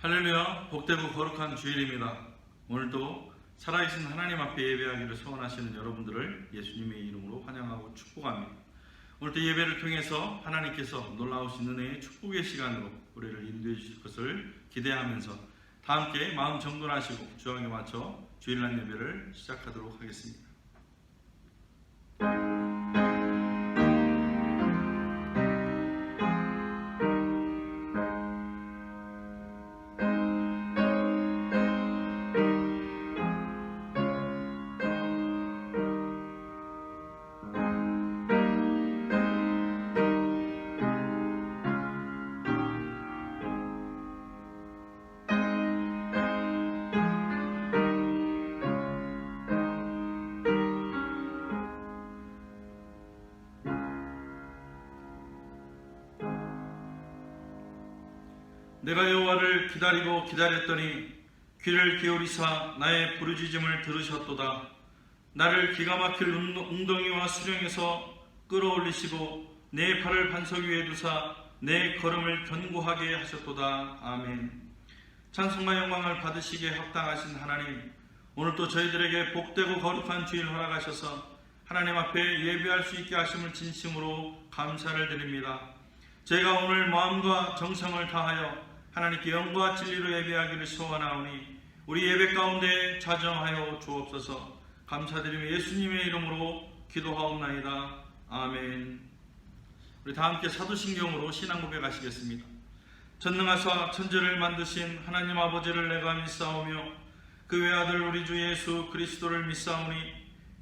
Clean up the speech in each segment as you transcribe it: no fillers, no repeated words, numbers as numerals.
할렐루야, 복되고 거룩한 주일입니다. 오늘도 살아계신 하나님 앞에 예배하기를 소원하시는 여러분들을 예수님의 이름으로 환영하고 축복합니다. 오늘도 예배를 통해서 하나님께서 놀라우신 은혜의 축복의 시간으로 우리를 인도해 주실 것을 기대하면서 다 함께 마음 정돈하시고 주안에 맞춰 주일날 예배를 시작하도록 하겠습니다. 내가 여호와를 기다리고 기다렸더니 귀를 기울이사 나의 부르짖음을 들으셨도다. 나를 기가 막힐 웅덩이와 수령에서 끌어올리시고 내 발을 반석 위에 두사 내 걸음을 견고하게 하셨도다. 아멘. 찬송과 영광을 받으시기에 합당하신 하나님, 오늘도 저희들에게 복되고 거룩한 주일 허락하셔서 하나님 앞에 예배할 수 있게 하심을 진심으로 감사를 드립니다. 제가 오늘 마음과 정성을 다하여 하나님께 영과 진리로 예배하기를 소원하오니 우리 예배 가운데 자정하여 주옵소서. 감사드리며 예수님의 이름으로 기도하옵나이다. 아멘. 우리 다 함께 사도신경으로 신앙 고백하시겠습니다. 전능하사 천지를 만드신 하나님 아버지를 내가 믿사오며 그 외아들 우리 주 예수 그리스도를 믿사오니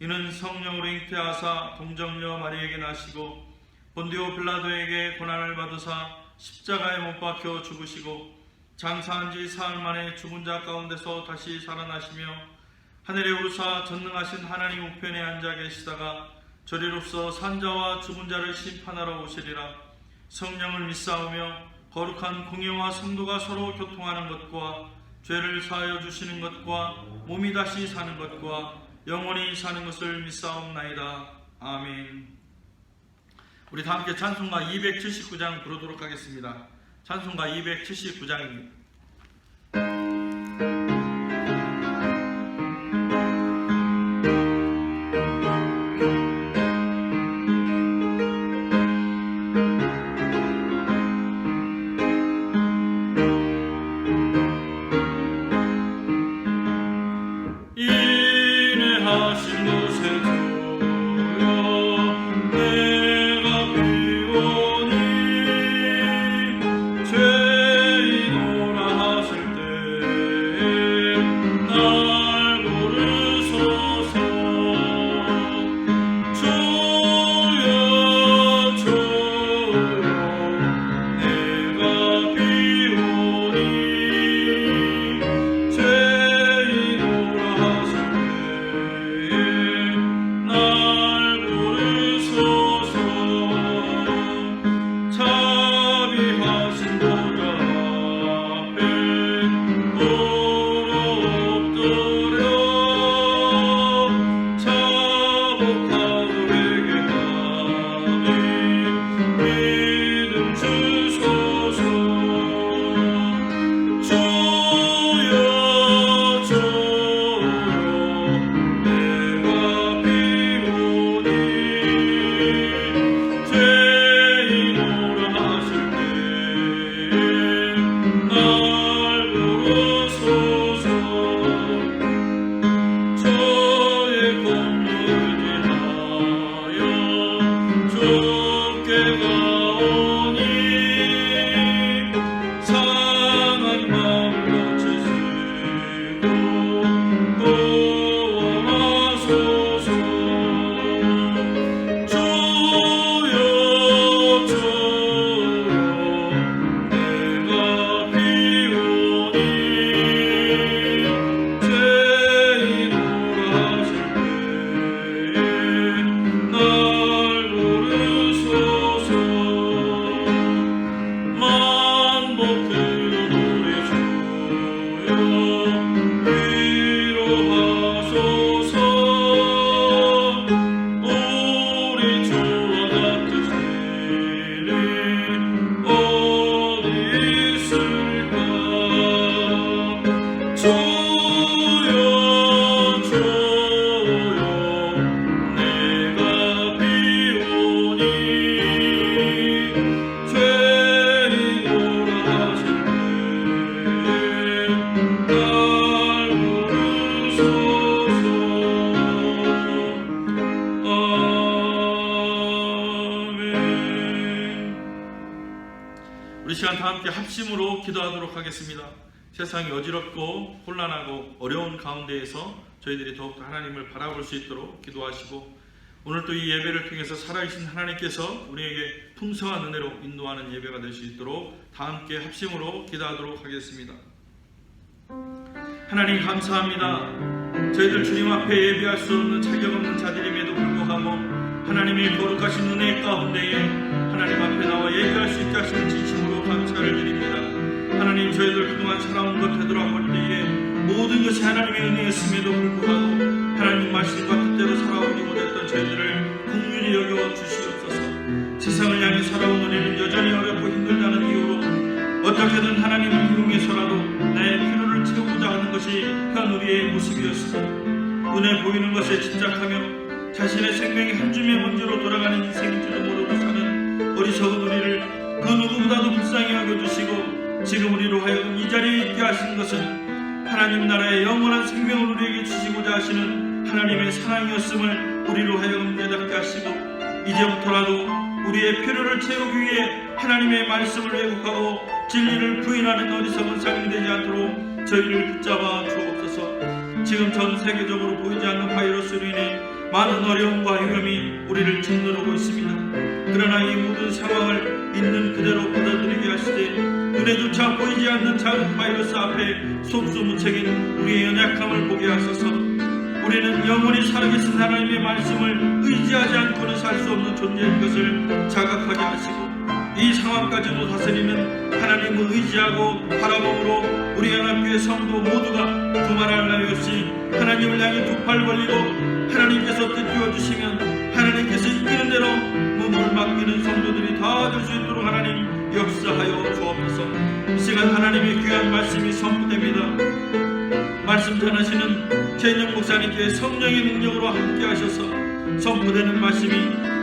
이는 성령으로 잉태하사 동정녀 마리에게 나시고 본디오 빌라도에게 고난을 받으사 십자가에 못 박혀 죽으시고 장사한 지 사흘 만에 죽은 자 가운데서 다시 살아나시며 하늘에 오르사 전능하신 하나님 우편에 앉아 계시다가 저리로서 산자와 죽은 자를 심판하러 오시리라. 성령을 믿사오며 거룩한 공예와 성도가 서로 교통하는 것과 죄를 사하여 주시는 것과 몸이 다시 사는 것과 영원히 사는 것을 믿사옵나이다. 아멘. 우리 다 함께 찬송가 279장 부르도록 하겠습니다. 찬송가 279장입니다. 죄인 오라 우리 시간 다 함께 합심으로 기도하도록 하겠습니다. 세상이 어지럽고 혼란하고 어려운 가운데에서 저희들이 더욱더 하나님을 바라볼 수 있도록 기도하시고, 오늘 또 이 예배를 통해서 살아계신 하나님께서 우리에게 풍성한 은혜로 인도하는 예배가 될 수 있도록 다 함께 합심으로 기도하도록 하겠습니다. 하나님 감사합니다. 저희들 주님 앞에 예배할 수 없는 자격 없는 자들임에도 불구하고 하나님의 거룩하신 은혜 가운데에 하나님 앞에 나와 예배할 수 있게 하시는 진심으로 감사를 드립니다. 하나님, 저희들 그동안 살아온 것 되돌아볼 때에 모든 것이 하나님의 은혜였음에도 불구하고 하나님 말씀과 뜻대로 살아오지 못했던 저희들을 긍휼히 여겨 주시옵소서. 세상을 향해 살아온 우리는 여전히 어렵고 힘들다는 이유로 어떻게든 하나님을 이용해서라도 나의 필요를 채우고자 하는 것이 현 우리의 모습이었으니, 눈에 보이는 것에 집착하며 자신의 생명이 한 줌의 먼지로 돌아가는 인생인지도 모르고 사는 어리석은 우리를 그 누구보다도 불쌍히 여겨주시고 지금 우리로 하여금 이 자리에 있게 하신 것은 하나님 나라의 영원한 생명을 우리에게 주시고자 하시는 하나님의 사랑이었음을 우리로 하여금 깨닫게 하시고, 이제부터라도 우리의 필요를 채우기 위해 하나님의 말씀을 왜곡하고 진리를 부인하는 어리석은 삶이 되지 않도록 저희를 붙잡아 주옵소서. 지금 전 세계적으로 보이지 않는 바이러스로 인해 많은 어려움과 위험이 우리를 짓누르고 있습니다. 그러나 이 모든 상황을 있는 그대로 받아들이게 하시되 눈에조차 보이지 않는 작은 바이러스 앞에 속수무책인 우리의 연약함을 보게 하소서. 우리는 영원히 살아계신 하나님의 말씀을 의지하지 않고는 살 수 없는 존재인 것을 자각하게 하시고, 이 상황까지도 다스리는 하나님을 의지하고 바라봄으로 우리 연합교회 성도 모두가 두말할 나위 없이 하나님을 향해 두 팔 벌리고 하나님께서 뜻되어 주시면 하나님께서 이끄는 대로 몸을 맡기는 성도들이 다 될 수 있도록 하나님 역사하여 주옵소서. 이 시간 하나님의 귀한 말씀이 선포됩니다. 말씀 전하시는 최인영 목사님께 성령의 능력으로 함께 하셔서 선포되는 말씀이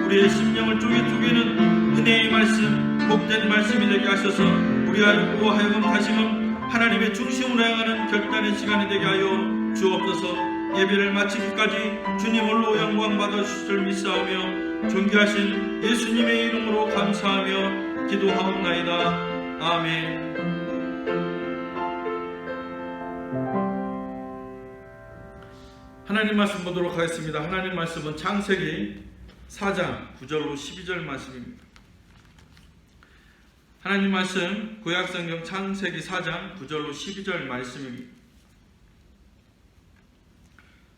우리의 심령을 쪼개는 은혜의 말씀, 복된 말씀이 되게 하셔서 우리로 하여금 다시금 하나님의 중심으로 향하는 결단의 시간이 되게 하여 주옵소서. 예배를 마치기까지 주님 홀로 영광 받아주실 줄 믿사오며 존귀하신 예수님의 이름으로 감사하며 기도하옵나이다. 아멘. 하나님 말씀 보도록 하겠습니다. 하나님 말씀은 창세기 4장 9절로 12절 말씀입니다. 하나님 말씀 구약성경 창세기 4장 9절로 12절 말씀입니다.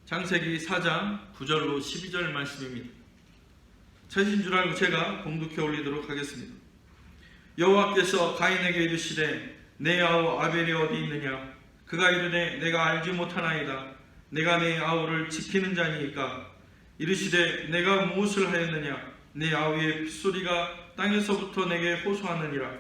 창세기 4장 9절로 12절 말씀입니다. 처신 줄 알고 제가 봉독해 올리도록 하겠습니다. 여호와께서 가인에게 이르시되 내 아우 아벨이 어디 있느냐? 그가 이르되 내가 알지 못하나이다. 내가 내 아우를 지키는 자니이까. 이르시되 내가 무엇을 하였느냐? 내 아우의 핏소리가 땅에서부터 내게 호소하느니라.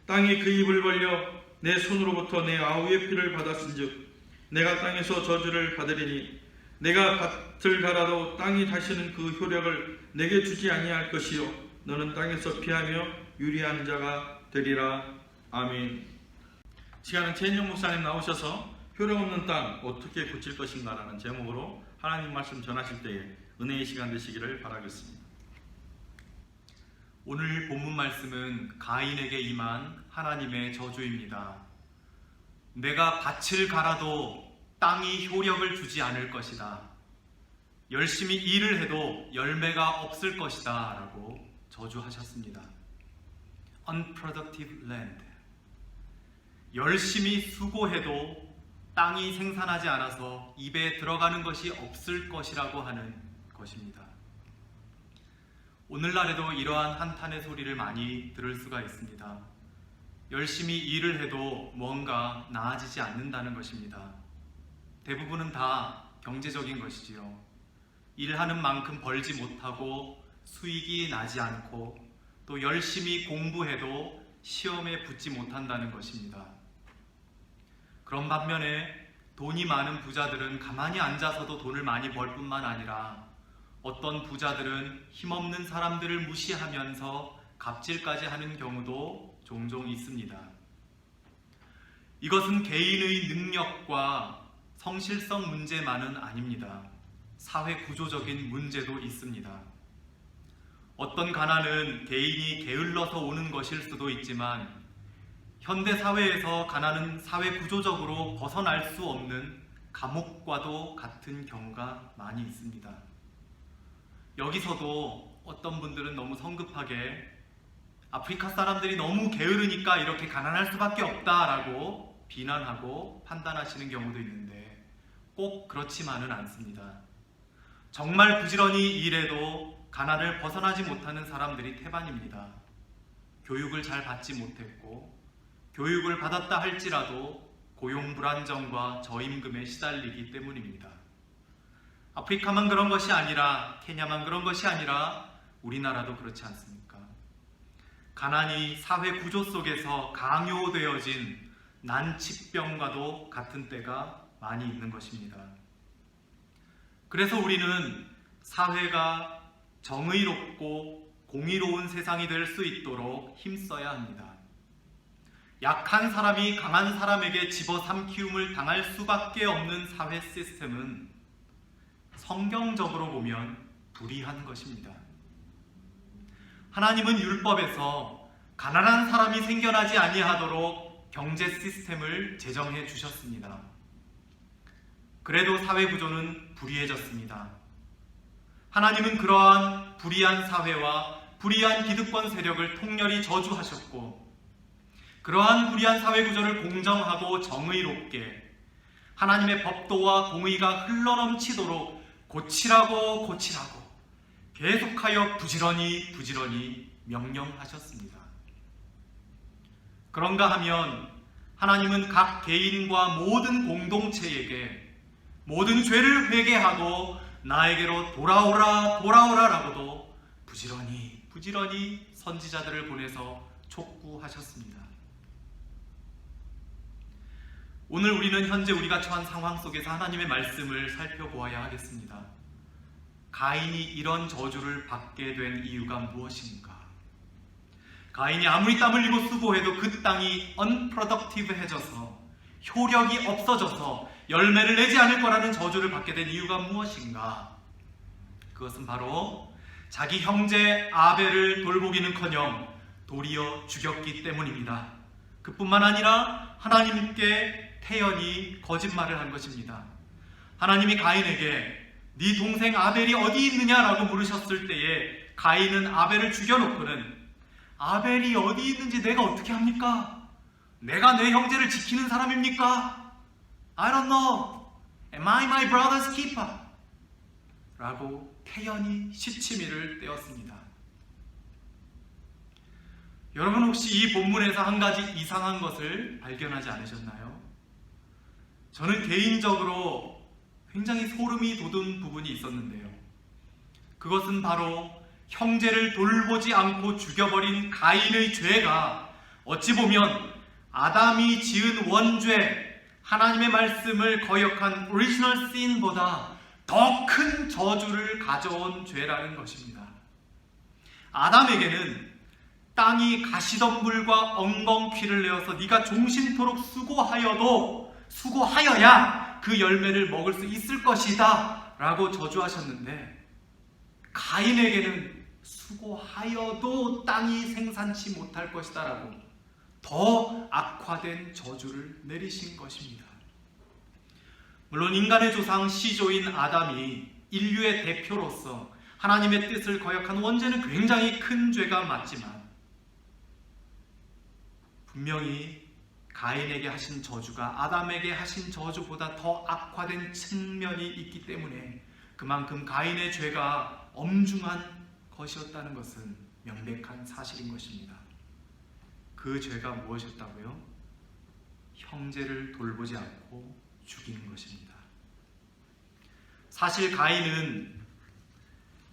땅이 그 입을 벌려 내 손으로부터 내 아우의 피를 받았은즉 내가 땅에서 저주를 받으리니 내가 밭을 갈아도 땅이 다시는 그 효력을 내게 주지 아니할 것이요 너는 땅에서 피하며 유리한 자가 되리라. 아멘. 시간은 최인영 목사님 나오셔서 효력 없는 땅 어떻게 고칠 것인가 라는 제목으로 하나님 말씀 전하실 때에 은혜의 시간 되시기를 바라겠습니다. 오늘 본문 말씀은 가인에게 임한 하나님의 저주입니다. 내가 밭을 갈아도 땅이 효력을 주지 않을 것이다. 열심히 일을 해도 열매가 없을 것이다 라고 저주하셨습니다. Unproductive land. 열심히 수고해도 땅이 생산하지 않아서 입에 들어가는 것이 없을 것이라고 하는 것입니다. 오늘날에도 이러한 한탄의 소리를 많이 들을 수가 있습니다. 열심히 일을 해도 뭔가 나아지지 않는다는 것입니다. 대부분은 다 경제적인 것이지요. 일하는 만큼 벌지 못하고 수익이 나지 않고 또 열심히 공부해도 시험에 붙지 못한다는 것입니다. 그런 반면에 돈이 많은 부자들은 가만히 앉아서도 돈을 많이 벌 뿐만 아니라 어떤 부자들은 힘없는 사람들을 무시하면서 갑질까지 하는 경우도 종종 있습니다. 이것은 개인의 능력과 성실성 문제만은 아닙니다. 사회 구조적인 문제도 있습니다. 어떤 가난은 개인이 게을러서 오는 것일 수도 있지만 현대 사회에서 가난은 사회 구조적으로 벗어날 수 없는 감옥과도 같은 경우가 많이 있습니다. 여기서도 어떤 분들은 너무 성급하게 아프리카 사람들이 너무 게으르니까 이렇게 가난할 수밖에 없다라고 비난하고 판단하시는 경우도 있는데 꼭 그렇지만은 않습니다. 정말 부지런히 일해도 가난을 벗어나지 못하는 사람들이 태반입니다. 교육을 잘 받지 못했고 교육을 받았다 할지라도 고용 불안정과 저임금에 시달리기 때문입니다. 아프리카만 그런 것이 아니라 케냐만 그런 것이 아니라 우리나라도 그렇지 않습니까? 가난이 사회 구조 속에서 강요되어진 난치병과도 같은 때가 많이 있는 것입니다. 그래서 우리는 사회가 정의롭고 공의로운 세상이 될 수 있도록 힘써야 합니다. 약한 사람이 강한 사람에게 집어삼키움을 당할 수밖에 없는 사회 시스템은 성경적으로 보면 불의한 것입니다. 하나님은 율법에서 가난한 사람이 생겨나지 아니하도록 경제 시스템을 제정해 주셨습니다. 그래도 사회 구조는 불의해졌습니다. 하나님은 그러한 불의한 사회와 불의한 기득권 세력을 통렬히 저주하셨고 그러한 불의한 사회 구조를 공정하고 정의롭게 하나님의 법도와 공의가 흘러넘치도록 고치라고 계속하여 부지런히 명령하셨습니다. 그런가 하면 하나님은 각 개인과 모든 공동체에게 모든 죄를 회개하고 나에게로 돌아오라라고도 부지런히 선지자들을 보내서 촉구하셨습니다. 오늘 우리는 현재 우리가 처한 상황 속에서 하나님의 말씀을 살펴보아야 하겠습니다. 가인이 이런 저주를 받게 된 이유가 무엇인가? 가인이 아무리 땀 흘리고 수고해도 그 땅이 unproductive해져서 효력이 없어져서 열매를 내지 않을 거라는 저주를 받게 된 이유가 무엇인가? 그것은 바로 자기 형제 아벨을 돌보기는커녕 도리어 죽였기 때문입니다. 그뿐만 아니라 하나님께 태연히 거짓말을 한 것입니다. 하나님이 가인에게 네 동생 아벨이 어디 있느냐라고 물으셨을 때에 가인은 아벨을 죽여놓고는 아벨이 어디 있는지 내가 어떻게 합니까? 내가 내 형제를 지키는 사람입니까? I don't know. Am I my brother's keeper? 라고 태연히 시치미를 떼었습니다. 여러분 혹시 이 본문에서 한 가지 이상한 것을 발견하지 않으셨나요? 저는 개인적으로 굉장히 소름이 돋은 부분이 있었는데요. 그것은 바로 형제를 돌보지 않고 죽여버린 가인의 죄가 어찌 보면 아담이 지은 원죄, 하나님의 말씀을 거역한 오리지널 신보다 더 큰 저주를 가져온 죄라는 것입니다. 아담에게는 땅이 가시덤불과 엉겅퀴를 내어서 네가 종신토록 수고하여야 그 열매를 먹을 수 있을 것이다 라고 저주하셨는데 가인에게는 수고하여도 땅이 생산치 못할 것이다 라고 더 악화된 저주를 내리신 것입니다. 물론 인간의 조상 시조인 아담이 인류의 대표로서 하나님의 뜻을 거역한 원죄는 굉장히 큰 죄가 맞지만 분명히 가인에게 하신 저주가 아담에게 하신 저주보다 더 악화된 측면이 있기 때문에 그만큼 가인의 죄가 엄중한 것이었다는 것은 명백한 사실인 것입니다. 그 죄가 무엇이었다고요? 형제를 돌보지 않고 죽이는 것입니다. 사실 가인은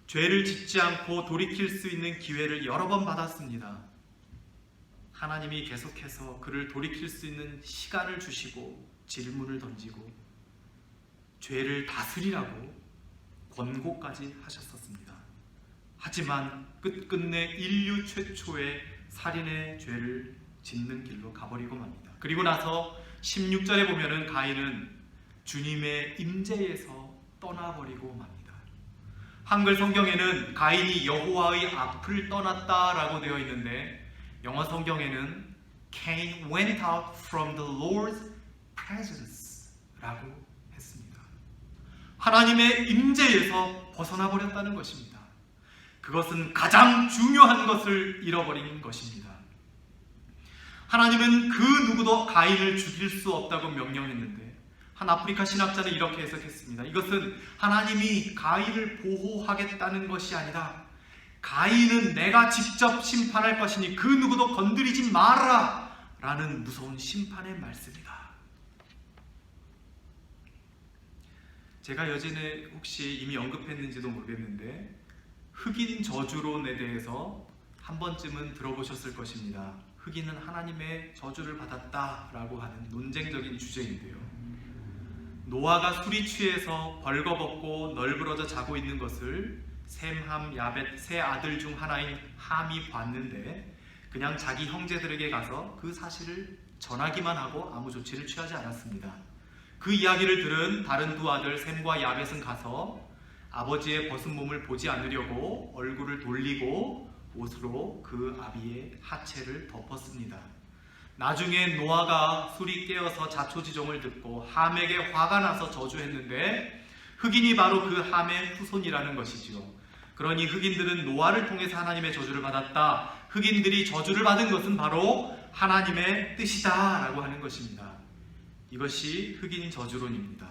죄를 짓지 않고 돌이킬 수 있는 기회를 여러 번 받았습니다. 하나님이 계속해서 그를 돌이킬 수 있는 시간을 주시고 질문을 던지고 죄를 다스리라고 권고까지 하셨었습니다. 하지만 끝끝내 인류 최초의 살인의 죄를 짓는 길로 가버리고 맙니다. 그리고 나서 16절에 보면은 가인은 주님의 임재에서 떠나버리고 맙니다. 한글 성경에는 가인이 여호와의 앞을 떠났다라고 되어 있는데 영어 성경에는 Cain went out from the Lord's presence 라고 했습니다. 하나님의 임재에서 벗어나 버렸다는 것입니다. 그것은 가장 중요한 것을 잃어버린 것입니다. 하나님은 그 누구도 가인을 죽일 수 없다고 명령했는데 한 아프리카 신학자는 이렇게 해석했습니다. 이것은 하나님이 가인을 보호하겠다는 것이 아니라 가인은 내가 직접 심판할 것이니 그 누구도 건드리지 마라 라는 무서운 심판의 말씀이다. 제가 예전에 혹시 이미 언급했는지도 모르겠는데 흑인 저주론에 대해서 한 번쯤은 들어보셨을 것입니다. 흑인은 하나님의 저주를 받았다라고 하는 논쟁적인 주제인데요. 노아가 술이 취해서 벌거벗고 널브러져 자고 있는 것을 셈, 함, 야벳 세 아들 중 하나인 함이 봤는데 그냥 자기 형제들에게 가서 그 사실을 전하기만 하고 아무 조치를 취하지 않았습니다. 그 이야기를 들은 다른 두 아들 셈과 야벳은 가서 아버지의 벗은 몸을 보지 않으려고 얼굴을 돌리고 옷으로 그 아비의 하체를 덮었습니다. 나중에 노아가 술이 깨어서 자초지종을 듣고 함에게 화가 나서 저주했는데 흑인이 바로 그 함의 후손이라는 것이지요. 그러니 흑인들은 노아를 통해서 하나님의 저주를 받았다. 흑인들이 저주를 받은 것은 바로 하나님의 뜻이다 라고 하는 것입니다. 이것이 흑인 저주론입니다.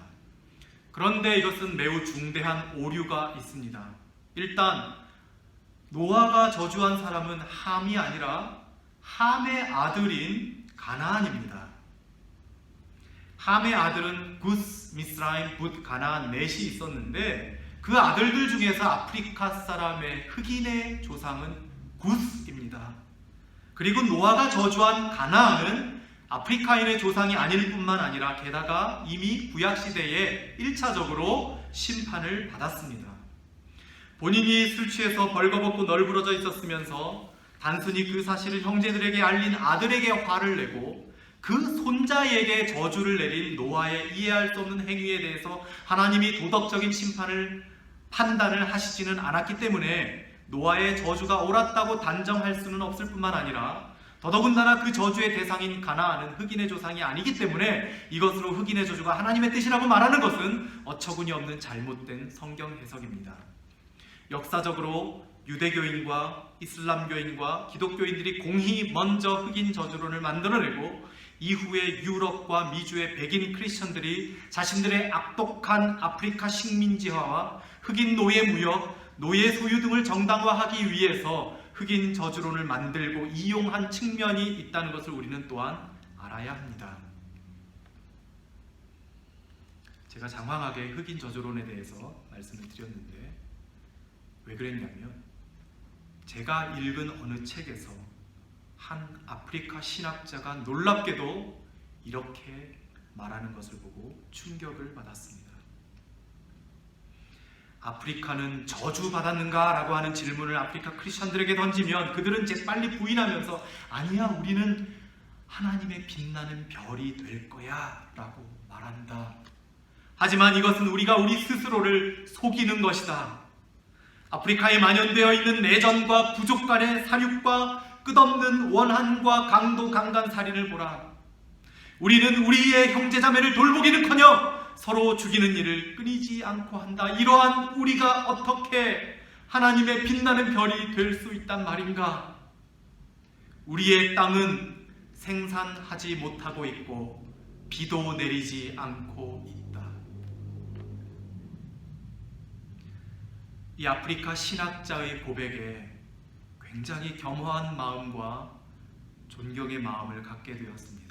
그런데 이것은 매우 중대한 오류가 있습니다. 일단 노아가 저주한 사람은 함이 아니라 함의 아들인 가나안입니다. 함의 아들은 구스, 미스라임, 붓, 가나안 넷이 있었는데 그 아들들 중에서 아프리카 사람의 흑인의 조상은 구스입니다. 그리고 노아가 저주한 가나안은 아프리카인의 조상이 아닐 뿐만 아니라 게다가 이미 구약시대에 1차적으로 심판을 받았습니다. 본인이 술 취해서 벌거벗고 널브러져 있었으면서 단순히 그 사실을 형제들에게 알린 아들에게 화를 내고 그 손자에게 저주를 내린 노아의 이해할 수 없는 행위에 대해서 하나님이 도덕적인 판단을 하시지는 않았기 때문에 노아의 저주가 옳았다고 단정할 수는 없을 뿐만 아니라 더더군다나 그 저주의 대상인 가나안은 흑인의 조상이 아니기 때문에 이것으로 흑인의 저주가 하나님의 뜻이라고 말하는 것은 어처구니 없는 잘못된 성경 해석입니다. 역사적으로 유대교인과 이슬람교인과 기독교인들이 공히 먼저 흑인 저주론을 만들어내고 이후에 유럽과 미주의 백인 크리스천들이 자신들의 악독한 아프리카 식민지화와 흑인 노예 무역, 노예 소유 등을 정당화하기 위해서 흑인 저주론을 만들고 이용한 측면이 있다는 것을 우리는 또한 알아야 합니다. 제가 장황하게 흑인 저주론에 대해서 말씀을 드렸는데 왜 그랬냐면 제가 읽은 어느 책에서 한 아프리카 신학자가 놀랍게도 이렇게 말하는 것을 보고 충격을 받았습니다. 아프리카는 저주받았는가? 라고 하는 질문을 아프리카 크리스천들에게 던지면 그들은 재빨리 부인하면서 아니야, 우리는 하나님의 빛나는 별이 될 거야 라고 말한다. 하지만 이것은 우리가 우리 스스로를 속이는 것이다. 아프리카에 만연되어 있는 내전과 부족 간의 사륙과 끝없는 원한과 강도 강간 살인을 보라. 우리는 우리의 형제자매를 돌보기는커녕 서로 죽이는 일을 끊이지 않고 한다. 이러한 우리가 어떻게 하나님의 빛나는 별이 될 수 있단 말인가? 우리의 땅은 생산하지 못하고 있고 비도 내리지 않고 있다. 이 아프리카 신학자의 고백에 굉장히 겸허한 마음과 존경의 마음을 갖게 되었습니다.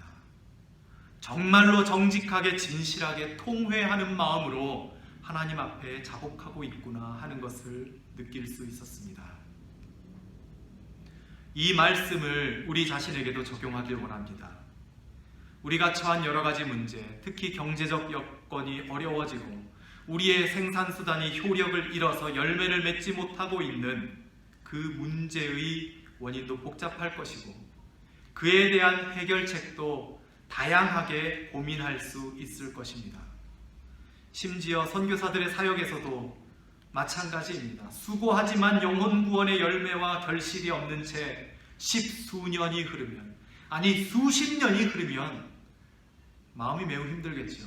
정말로 정직하게 진실하게 통회하는 마음으로 하나님 앞에 자복하고 있구나 하는 것을 느낄 수 있었습니다. 이 말씀을 우리 자신에게도 적용하길 원합니다. 우리가 처한 여러 가지 문제, 특히 경제적 여건이 어려워지고 우리의 생산수단이 효력을 잃어서 열매를 맺지 못하고 있는 그 문제의 원인도 복잡할 것이고 그에 대한 해결책도 다양하게 고민할 수 있을 것입니다. 심지어 선교사들의 사역에서도 마찬가지입니다. 수고하지만 영혼 구원의 열매와 결실이 없는 채 10수년이 흐르면 아니 수십 년이 흐르면 마음이 매우 힘들겠지요.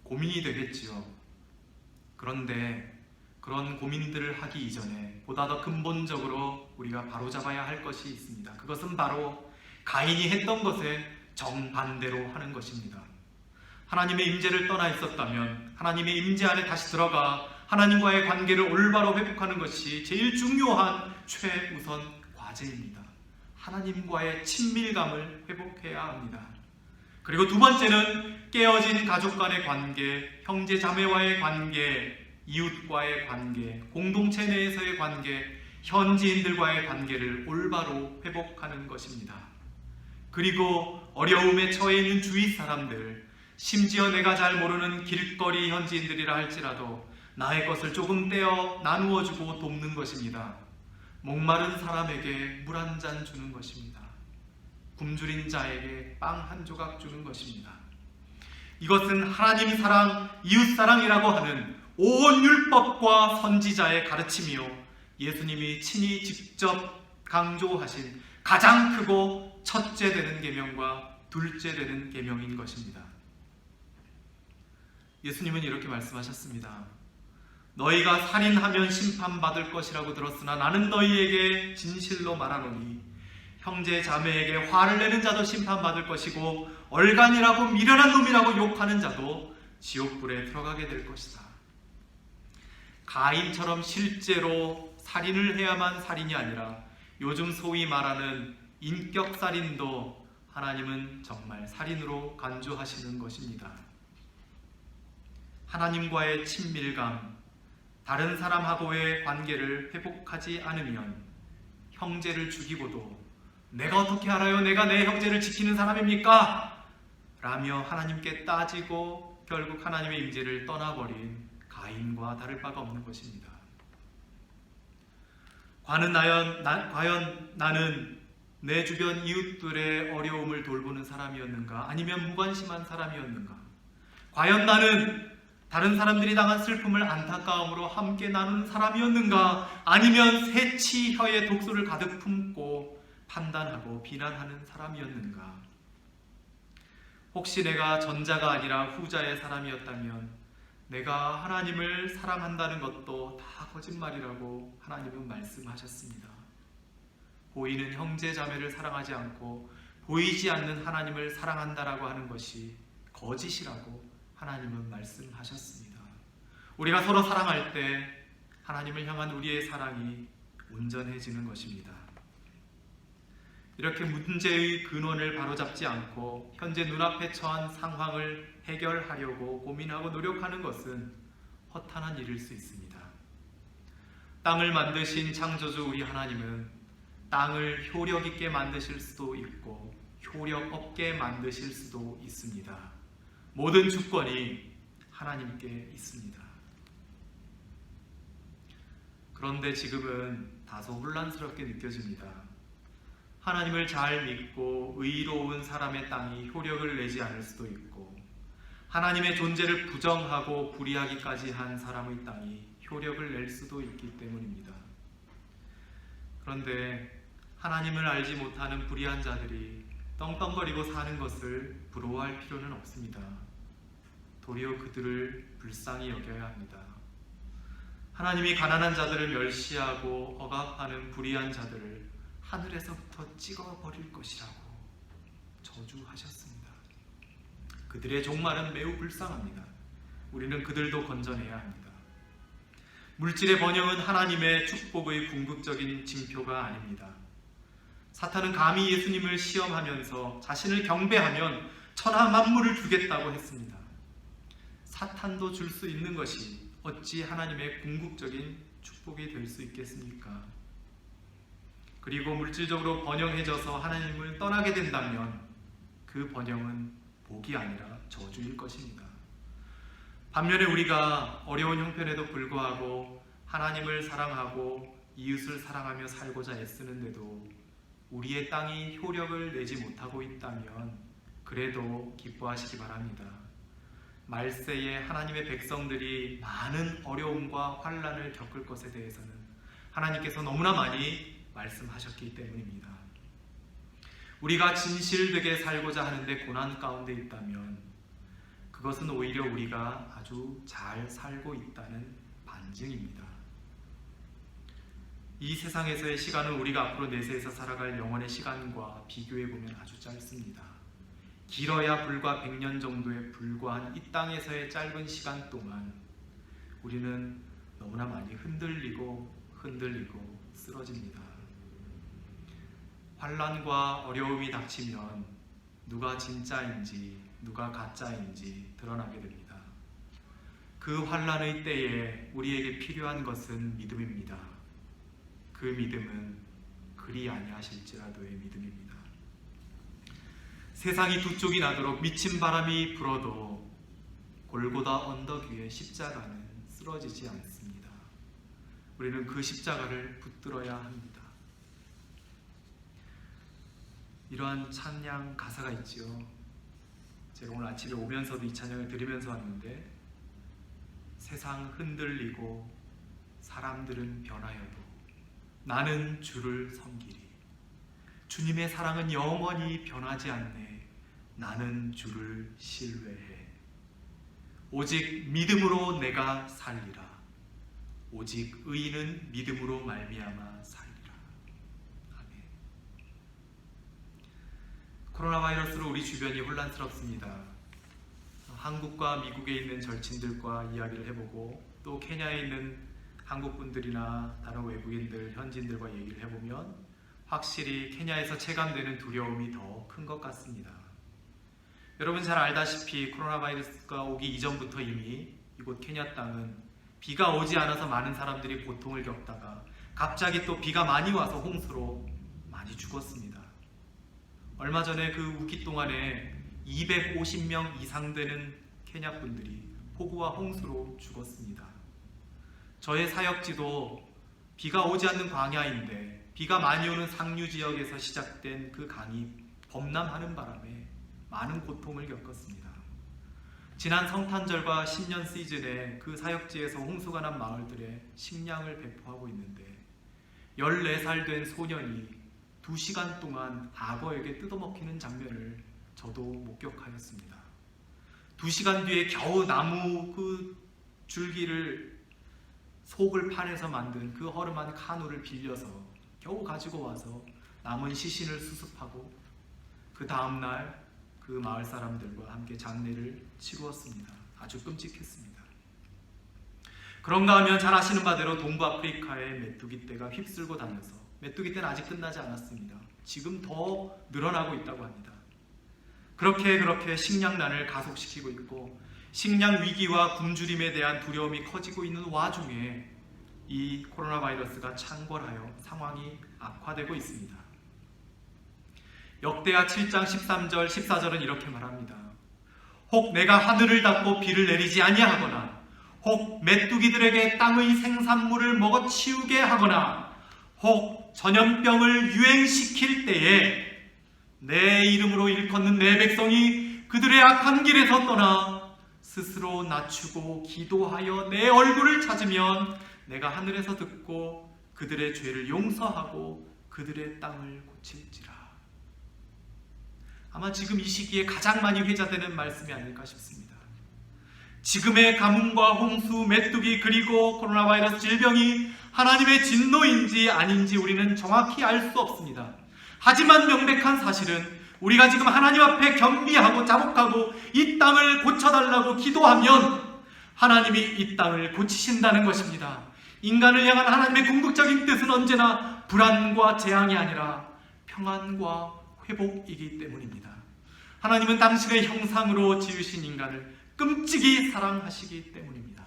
고민이 되겠지요. 그런데 그런 고민들을 하기 이전에 보다 더 근본적으로 우리가 바로잡아야 할 것이 있습니다. 그것은 바로 가인이 했던 것에 정반대로 하는 것입니다. 하나님의 임재를 떠나 있었다면 하나님의 임재 안에 다시 들어가 하나님과의 관계를 올바로 회복하는 것이 제일 중요한 최우선 과제입니다. 하나님과의 친밀감을 회복해야 합니다. 그리고 두 번째는 깨어진 가족 간의 관계, 형제 자매와의 관계, 이웃과의 관계, 공동체 내에서의 관계, 현지인들과의 관계를 올바로 회복하는 것입니다. 그리고 어려움에 처해 있는 주위 사람들, 심지어 내가 잘 모르는 길거리 현지인들이라 할지라도 나의 것을 조금 떼어 나누어 주고 돕는 것입니다. 목마른 사람에게 물 한 잔 주는 것입니다. 굶주린 자에게 빵 한 조각 주는 것입니다. 이것은 하나님 사랑, 이웃 사랑이라고 하는 온 율법과 선지자의 가르침이요, 예수님이 친히 직접 강조하신 가장 크고 첫째 되는 계명과 둘째 되는 계명인 것입니다. 예수님은 이렇게 말씀하셨습니다. 너희가 살인하면 심판받을 것이라고 들었으나 나는 너희에게 진실로 말하노니 형제 자매에게 화를 내는 자도 심판받을 것이고 얼간이라고 미련한 놈이라고 욕하는 자도 지옥불에 들어가게 될 것이다. 가인처럼 실제로 살인을 해야만 살인이 아니라 요즘 소위 말하는 인격살인도 하나님은 정말 살인으로 간주하시는 것입니다. 하나님과의 친밀감, 다른 사람하고의 관계를 회복하지 않으면 형제를 죽이고도 내가 어떻게 알아요? 내가 내 형제를 지키는 사람입니까? 라며 하나님께 따지고 결국 하나님의 임재를 떠나버린 가인과 다를 바가 없는 것입니다. 과연 나는 내 주변 이웃들의 어려움을 돌보는 사람이었는가? 아니면 무관심한 사람이었는가? 과연 나는 다른 사람들이 당한 슬픔을 안타까움으로 함께 나누는 사람이었는가? 아니면 새치 혀에 독소를 가득 품고 판단하고 비난하는 사람이었는가? 혹시 내가 전자가 아니라 후자의 사람이었다면 내가 하나님을 사랑한다는 것도 다 거짓말이라고 하나님은 말씀하셨습니다. 보이는 형제 자매를 사랑하지 않고 보이지 않는 하나님을 사랑한다라고 하는 것이 거짓이라고 하나님은 말씀하셨습니다. 우리가 서로 사랑할 때 하나님을 향한 우리의 사랑이 온전해지는 것입니다. 이렇게 문제의 근원을 바로잡지 않고 현재 눈앞에 처한 상황을 해결하려고 고민하고 노력하는 것은 허탄한 일일 수 있습니다. 땅을 만드신 창조주 우리 하나님은 땅을 효력 있게 만드실 수도 있고 효력 없게 만드실 수도 있습니다. 모든 주권이 하나님께 있습니다. 그런데 지금은 다소 혼란스럽게 느껴집니다. 하나님을 잘 믿고 의로운 사람의 땅이 효력을 내지 않을 수도 있고 하나님의 존재를 부정하고 불의하기까지 한 사람의 땅이 효력을 낼 수도 있기 때문입니다. 그런데 하나님을 알지 못하는 불의한 자들이 떵떵거리고 사는 것을 부러워할 필요는 없습니다. 도리어 그들을 불쌍히 여겨야 합니다. 하나님이 가난한 자들을 멸시하고 억압하는 불의한 자들을 하늘에서부터 찍어버릴 것이라고 저주하셨습니다. 그들의 종말은 매우 불쌍합니다. 우리는 그들도 건져내야 합니다. 물질의 번영은 하나님의 축복의 궁극적인 징표가 아닙니다. 사탄은 감히 예수님을 시험하면서 자신을 경배하면 천하 만물을 주겠다고 했습니다. 사탄도 줄 수 있는 것이 어찌 하나님의 궁극적인 축복이 될 수 있겠습니까? 그리고 물질적으로 번영해져서 하나님을 떠나게 된다면 그 번영은 복이 아니라 저주일 것입니다. 반면에 우리가 어려운 형편에도 불구하고 하나님을 사랑하고 이웃을 사랑하며 살고자 애쓰는데도 우리의 땅이 효력을 내지 못하고 있다면 그래도 기뻐하시기 바랍니다. 말세에 하나님의 백성들이 많은 어려움과 환난을 겪을 것에 대해서는 하나님께서 너무나 많이 말씀하셨기 때문입니다. 우리가 진실되게 살고자 하는데 고난 가운데 있다면 그것은 오히려 우리가 아주 잘 살고 있다는 반증입니다. 이 세상에서의 시간은 우리가 앞으로 내세에서 살아갈 영원의 시간과 비교해보면 아주 짧습니다. 길어야 불과 100년 정도에 불과한 이 땅에서의 짧은 시간 동안 우리는 너무나 많이 흔들리고 쓰러집니다. 환난과 어려움이 닥치면 누가 진짜인지 누가 가짜인지 드러나게 됩니다. 그 환난의 때에 우리에게 필요한 것은 믿음입니다. 그 믿음은 그리 아니하실지라도의 믿음입니다. 세상이 두 쪽이 나도록 미친 바람이 불어도 골고다 언덕 위에 십자가는 쓰러지지 않습니다. 우리는 그 십자가를 붙들어야 합니다. 이러한 찬양 가사가 있지요. 제가 오늘 아침에 오면서도 이 찬양을 들으면서 왔는데, 세상 흔들리고 사람들은 변하여도 나는 주를 섬기리. 주님의 사랑은 영원히 변하지 않네. 나는 주를 신뢰해. 오직 믿음으로 내가 살리라. 오직 의인은 믿음으로 말미암아 살리라. 아멘. 코로나 바이러스로 우리 주변이 혼란스럽습니다. 한국과 미국에 있는 절친들과 이야기를 해보고 또 케냐에 있는 한국분들이나 다른 외국인들, 현지인들과 얘기를 해보면 확실히 케냐에서 체감되는 두려움이 더 큰 것 같습니다. 여러분 잘 알다시피 코로나 바이러스가 오기 이전부터 이미 이곳 케냐 땅은 비가 오지 않아서 많은 사람들이 고통을 겪다가 갑자기 또 비가 많이 와서 홍수로 많이 죽었습니다. 얼마 전에 그 우기 동안에 250명 이상 되는 케냐 분들이 폭우와 홍수로 죽었습니다. 저의 사역지도 비가 오지 않는 광야인데 비가 많이 오는 상류 지역에서 시작된 그 강이 범람하는 바람에 많은 고통을 겪었습니다. 지난 성탄절과 신년 시즌에 그 사역지에서 홍수가 난 마을들에 식량을 배포하고 있는데 14살 된 소년이 2시간 동안 악어에게 뜯어먹히는 장면을 저도 목격하였습니다. 2시간 뒤에 겨우 나무 그 줄기를 속을 파내서 만든 그 허름한 카누를 빌려서 겨우 가지고 와서 남은 시신을 수습하고 그 다음날 그 마을 사람들과 함께 장례를 치루었습니다. 아주 끔찍했습니다. 그런가 하면 잘 아시는 바대로 동부 아프리카의 메뚜기 떼가 휩쓸고 다녀서, 메뚜기 떼는 아직 끝나지 않았습니다. 지금 더 늘어나고 있다고 합니다. 그렇게 식량난을 가속시키고 있고 식량 위기와 굶주림에 대한 두려움이 커지고 있는 와중에 이 코로나 바이러스가 창궐하여 상황이 악화되고 있습니다. 역대하 7장 13절 14절은 이렇게 말합니다. 혹 내가 하늘을 닫고 비를 내리지 아니하거나 혹 메뚜기들에게 땅의 생산물을 먹어치우게 하거나 혹 전염병을 유행시킬 때에 내 이름으로 일컫는 내 백성이 그들의 악한 길에서 떠나 스스로 낮추고 기도하여 내 얼굴을 찾으면 내가 하늘에서 듣고 그들의 죄를 용서하고 그들의 땅을 고칠지라. 아마 지금 이 시기에 가장 많이 회자되는 말씀이 아닐까 싶습니다. 지금의 가뭄과 홍수, 메뚜기 그리고 코로나 바이러스 질병이 하나님의 진노인지 아닌지 우리는 정확히 알 수 없습니다. 하지만 명백한 사실은 우리가 지금 하나님 앞에 겸비하고 자복하고 이 땅을 고쳐달라고 기도하면 하나님이 이 땅을 고치신다는 것입니다. 인간을 향한 하나님의 궁극적인 뜻은 언제나 불안과 재앙이 아니라 평안과 회복이기 때문입니다. 하나님은 당신의 형상으로 지으신 인간을 끔찍이 사랑하시기 때문입니다.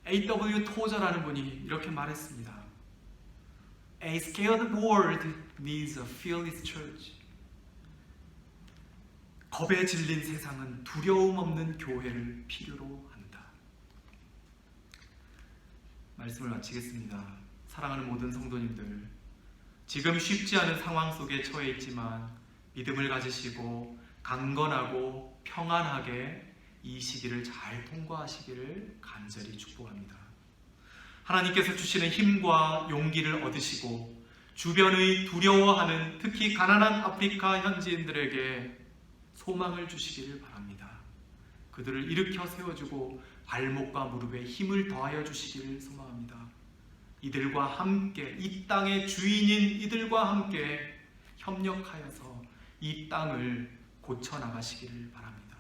A.W. 토저라는 분이 이렇게 말했습니다. A scared world needs a fearless church. 겁에 질린 세상은 두려움 없는 교회를 필요로 한다. 말씀을 마치겠습니다. 사랑하는 모든 성도님들, 지금 쉽지 않은 상황 속에 처해 있지만 믿음을 가지시고 강건하고 평안하게 이 시기를 잘 통과하시기를 간절히 축복합니다. 하나님께서 주시는 힘과 용기를 얻으시고 주변의 두려워하는 특히 가난한 아프리카 현지인들에게 소망을 주시기를 바랍니다. 그들을 일으켜 세워주고 발목과 무릎에 힘을 더하여 주시기를 소망합니다. 이들과 함께, 이 땅의 주인인 이들과 함께 협력하여서 이 땅을 고쳐나가시기를 바랍니다.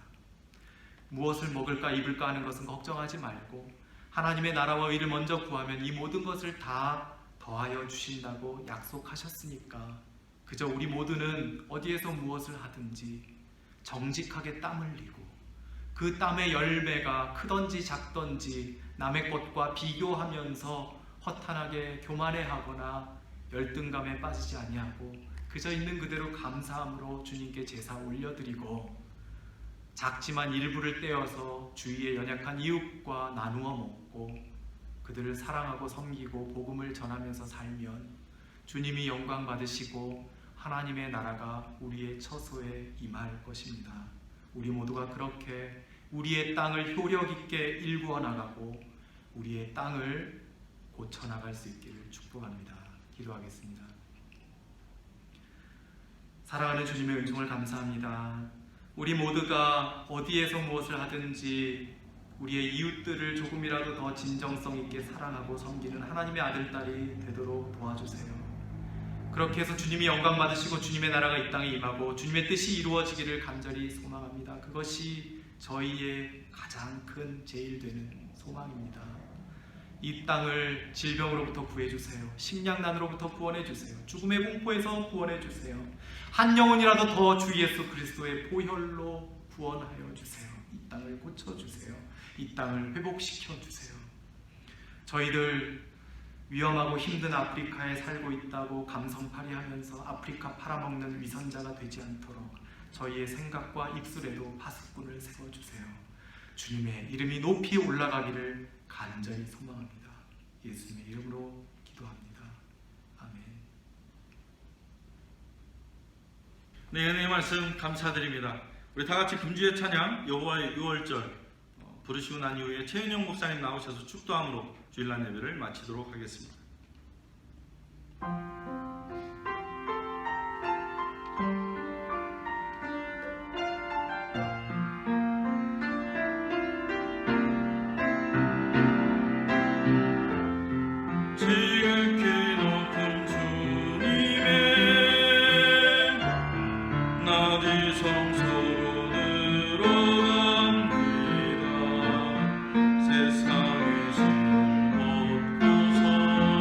무엇을 먹을까 입을까 하는 것은 걱정하지 말고 하나님의 나라와 의를 먼저 구하면 이 모든 것을 다 더하여 주신다고 약속하셨으니까 그저 우리 모두는 어디에서 무엇을 하든지 정직하게 땀 흘리고 그 땀의 열매가 크던지 작던지 남의 것과 비교하면서 허탄하게 교만해하거나 열등감에 빠지지 아니하고 그저 있는 그대로 감사함으로 주님께 제사 올려드리고 작지만 일부를 떼어서 주위의 연약한 이웃과 나누어 먹고 그들을 사랑하고 섬기고 복음을 전하면서 살면 주님이 영광 받으시고 하나님의 나라가 우리의 처소에 임할 것입니다. 우리 모두가 그렇게 우리의 땅을 효력 있게 일구어 나가고 우리의 땅을 고쳐 나갈 수 있기를 축복합니다. 기도하겠습니다. 사랑하는 주님의 은총을 감사합니다. 우리 모두가 어디에서 무엇을 하든지 우리의 이웃들을 조금이라도 더 진정성 있게 사랑하고 섬기는 하나님의 아들, 딸이 되도록 도와주세요. 그렇게 해서 주님이 영광 받으시고 주님의 나라가 이 땅에 임하고 주님의 뜻이 이루어지기를 간절히 소망합니다. 그것이 저희의 가장 큰 제일 되는 소망입니다. 이 땅을 질병으로부터 구해주세요. 식량난으로부터 구원해주세요. 죽음의 공포에서 구원해주세요. 한 영혼이라도 더 주 예수 그리스도의 보혈로 구원하여 주세요. 이 땅을 고쳐주세요. 이 땅을 회복시켜주세요. 저희들 위험하고 힘든 아프리카에 살고 있다고 감성팔이하면서 아프리카 팔아먹는 위선자가 되지 않도록 저희의 생각과 입술에도 파수꾼을 세워주세요. 주님의 이름이 높이 올라가기를 간절히 소망합니다. 예수님의 이름으로 기도합니다. 아멘. 네, 은혜의 말씀 감사드립니다. 우리 다 같이 금주의 찬양 여호와의 6월절 부르시고 난 이후에 최은영 목사님 나오셔서 축도함으로 주일날 예배를 마치도록 하겠습니다. 세상의 신을 벗고서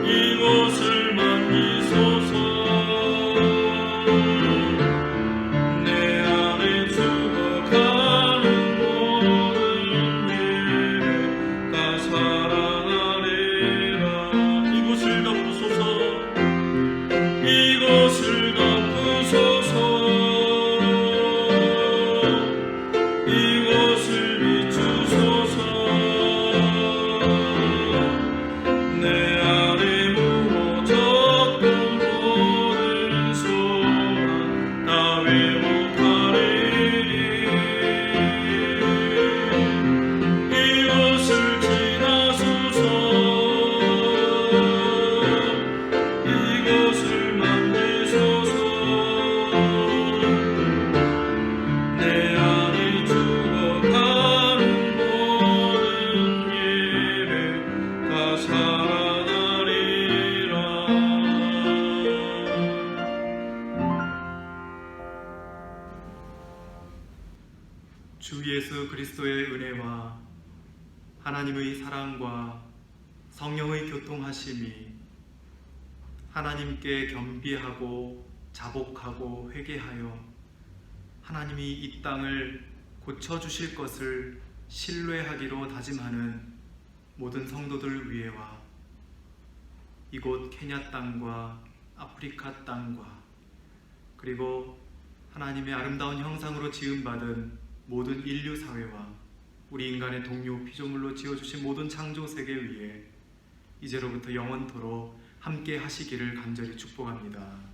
이곳을 만지소서. 내 안에 죽어가는 모든 예배가 살아나리라. 이곳을 덮으소서. 이곳을 덮으소서. 이곳을 비추소서. 내 안에 무너졌던 모든 소망 다 회복하리니. 이곳을 지나소서. 이곳을 만지소서. 내 안에 죽어가는 모든 예배가 살아나리라. 주 예수 그리스도의 은혜와 하나님의 사랑과 성령의 교통하심이 하나님께 겸비하고 자복하고 회개하여 하나님이 이 땅을 고쳐주실 것을 신뢰하기로 다짐하는 모든 성도들 위에와 이곳 케냐 땅과 아프리카 땅과 그리고 하나님의 아름다운 형상으로 지음받은 모든 인류 사회와 우리 인간의 동료 피조물로 지어주신 모든 창조 세계 위에 이제로부터 영원토록 함께 하시기를 간절히 축복합니다.